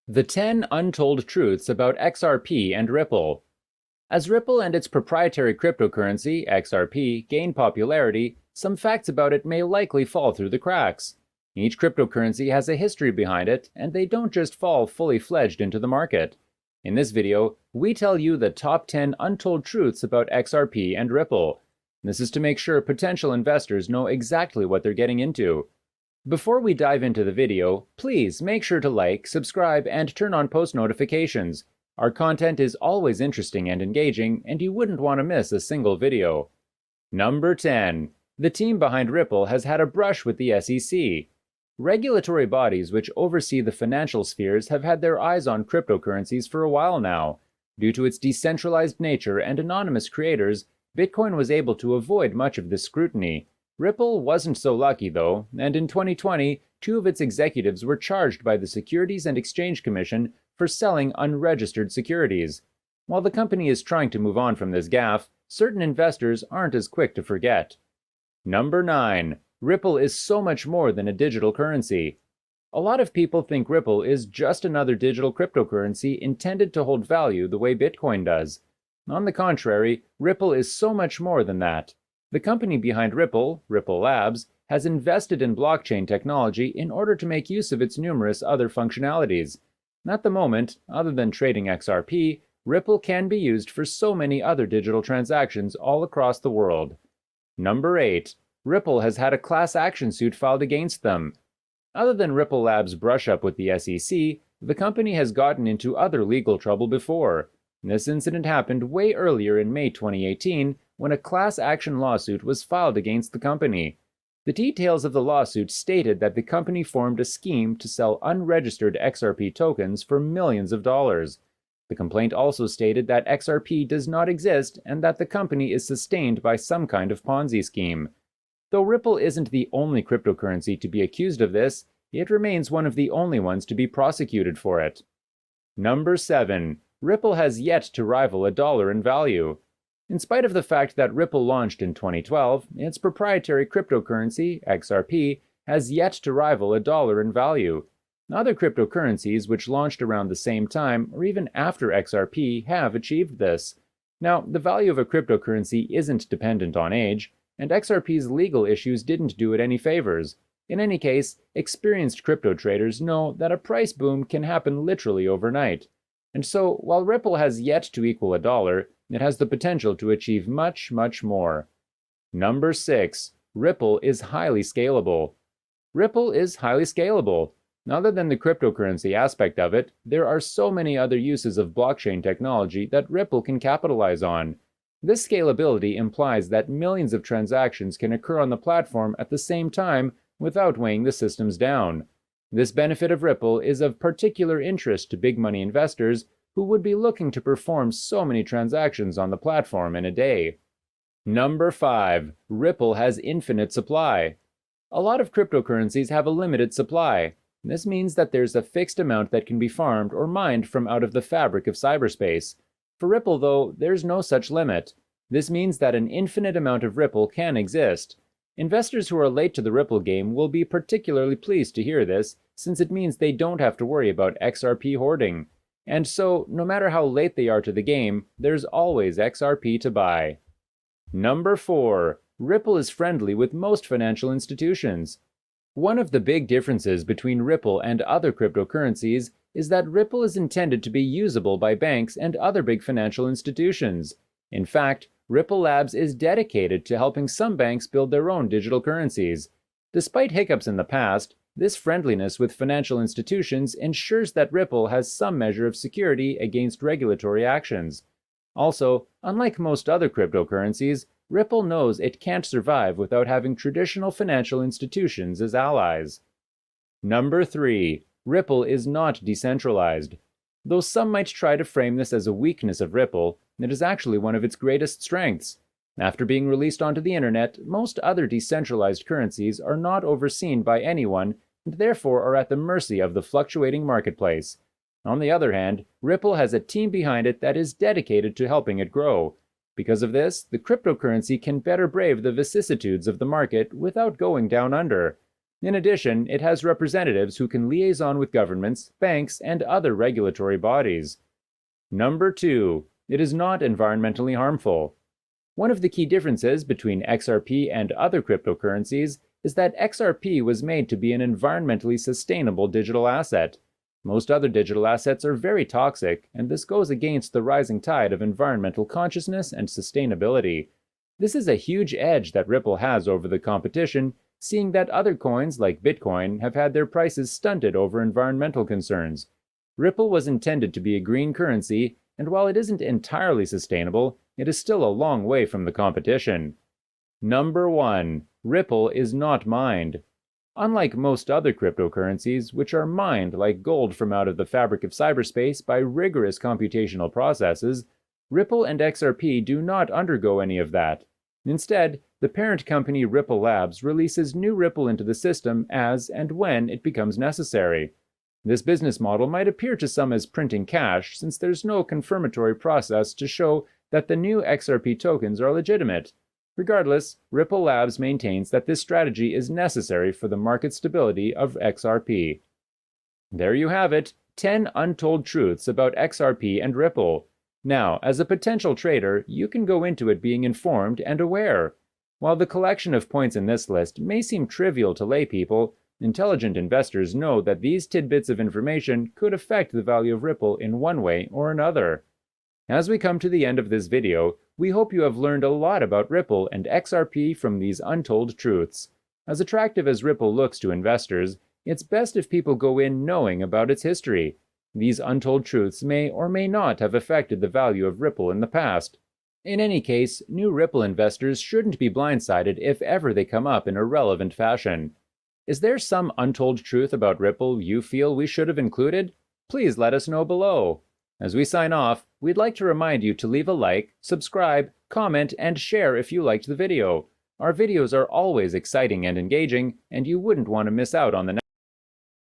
The 10 Untold Truths About XRP and Ripple. As Ripple and its proprietary cryptocurrency, XRP, gain popularity, some facts about it may likely fall through the cracks. Each cryptocurrency has a history behind it, and they don't just fall fully fledged into the market. In this video, we tell you the top 10 untold truths about XRP and Ripple. This is to make sure potential investors know exactly what they're getting into. Before we dive into the video, please make sure to like, subscribe, and turn on post notifications. Our content is always interesting and engaging, and you wouldn't want to miss a single video. Number 10. The team behind Ripple has had a brush with the SEC. Regulatory bodies which oversee the financial spheres have had their eyes on cryptocurrencies for a while now. Due to its decentralized nature and anonymous creators, Bitcoin was able to avoid much of this scrutiny. Ripple wasn't so lucky though, and in 2020, two of its executives were charged by the Securities and Exchange Commission for selling unregistered securities. While the company is trying to move on from this gaffe, certain investors aren't as quick to forget. Number 9. Ripple is so much more than a digital currency. A lot of people think Ripple is just another digital cryptocurrency intended to hold value the way Bitcoin does. On the contrary, Ripple is so much more than that. The company behind Ripple, Ripple Labs, has invested in blockchain technology in order to make use of its numerous other functionalities. At the moment, other than trading XRP, Ripple can be used for so many other digital transactions all across the world. Number 8. Ripple has had a class action suit filed against them. Other than Ripple Labs' brush-up with the SEC, the company has gotten into other legal trouble before. This incident happened way earlier in May 2018, when a class action lawsuit was filed against the company. The details of the lawsuit stated that the company formed a scheme to sell unregistered XRP tokens for millions of dollars. The complaint also stated that XRP does not exist and that the company is sustained by some kind of Ponzi scheme. Though Ripple isn't the only cryptocurrency to be accused of this, it remains one of the only ones to be prosecuted for it. Number 7. Ripple has yet to rival a dollar in value. In spite of the fact that Ripple launched in 2012, its proprietary cryptocurrency, XRP, has yet to rival a dollar in value. Other cryptocurrencies which launched around the same time or even after XRP have achieved this. Now, the value of a cryptocurrency isn't dependent on age, and XRP's legal issues didn't do it any favors. In any case, experienced crypto traders know that a price boom can happen literally overnight. And so, while Ripple has yet to equal a dollar, it has the potential to achieve much, much more. Number 6. Ripple is highly scalable. Ripple is highly scalable. Other than the cryptocurrency aspect of it, there are so many other uses of blockchain technology that Ripple can capitalize on. This scalability implies that millions of transactions can occur on the platform at the same time without weighing the systems down. This benefit of Ripple is of particular interest to big money investors who would be looking to perform so many transactions on the platform in a day. Number 5. Ripple has infinite supply. A lot of cryptocurrencies have a limited supply. This means that there's a fixed amount that can be farmed or mined from out of the fabric of cyberspace. For Ripple, though, there's no such limit. This means that an infinite amount of Ripple can exist. Investors who are late to the Ripple game will be particularly pleased to hear this, since it means they don't have to worry about XRP hoarding. And so, no matter how late they are to the game, there's always XRP to buy. Number 4. Ripple is friendly with most financial institutions. One of the big differences between Ripple and other cryptocurrencies is that Ripple is intended to be usable by banks and other big financial institutions. In fact, Ripple Labs is dedicated to helping some banks build their own digital currencies. Despite hiccups in the past, this friendliness with financial institutions ensures that Ripple has some measure of security against regulatory actions. Also, unlike most other cryptocurrencies, Ripple knows it can't survive without having traditional financial institutions as allies. Number 3. Ripple is not decentralized. Though some might try to frame this as a weakness of Ripple, it is actually one of its greatest strengths. After being released onto the internet, most other decentralized currencies are not overseen by anyone and therefore are at the mercy of the fluctuating marketplace. On the other hand, Ripple has a team behind it that is dedicated to helping it grow. Because of this, the cryptocurrency can better brave the vicissitudes of the market without going down under. In addition, it has representatives who can liaison with governments, banks, and other regulatory bodies. Number 2. It is not environmentally harmful. One of the key differences between XRP and other cryptocurrencies is that XRP was made to be an environmentally sustainable digital asset. Most other digital assets are very toxic, and this goes against the rising tide of environmental consciousness and sustainability. This is a huge edge that Ripple has over the competition, seeing that other coins like Bitcoin have had their prices stunted over environmental concerns. Ripple was intended to be a green currency, and while it isn't entirely sustainable, it is still a long way from the competition. Number 1. Ripple is not mined. Unlike most other cryptocurrencies, which are mined like gold from out of the fabric of cyberspace by rigorous computational processes, Ripple and XRP do not undergo any of that. Instead, the parent company Ripple Labs releases new Ripple into the system as and when it becomes necessary. This business model might appear to some as printing cash, since there's no confirmatory process to show that the new XRP tokens are legitimate. Regardless, Ripple Labs maintains that this strategy is necessary for the market stability of XRP. There you have it, 10 untold truths about XRP and Ripple. Now, as a potential trader, you can go into it being informed and aware. While the collection of points in this list may seem trivial to lay people, intelligent investors know that these tidbits of information could affect the value of Ripple in one way or another. As we come to the end of this video, we hope you have learned a lot about Ripple and XRP from these untold truths. As attractive as Ripple looks to investors, it's best if people go in knowing about its history. These untold truths may or may not have affected the value of Ripple in the past. In any case, new Ripple investors shouldn't be blindsided if ever they come up in a relevant fashion. Is there some untold truth about Ripple you feel we should have included? Please let us know below. As we sign off, we'd like to remind you to leave a like, subscribe, comment, and share if you liked the video. Our videos are always exciting and engaging, and you wouldn't want to miss out on the next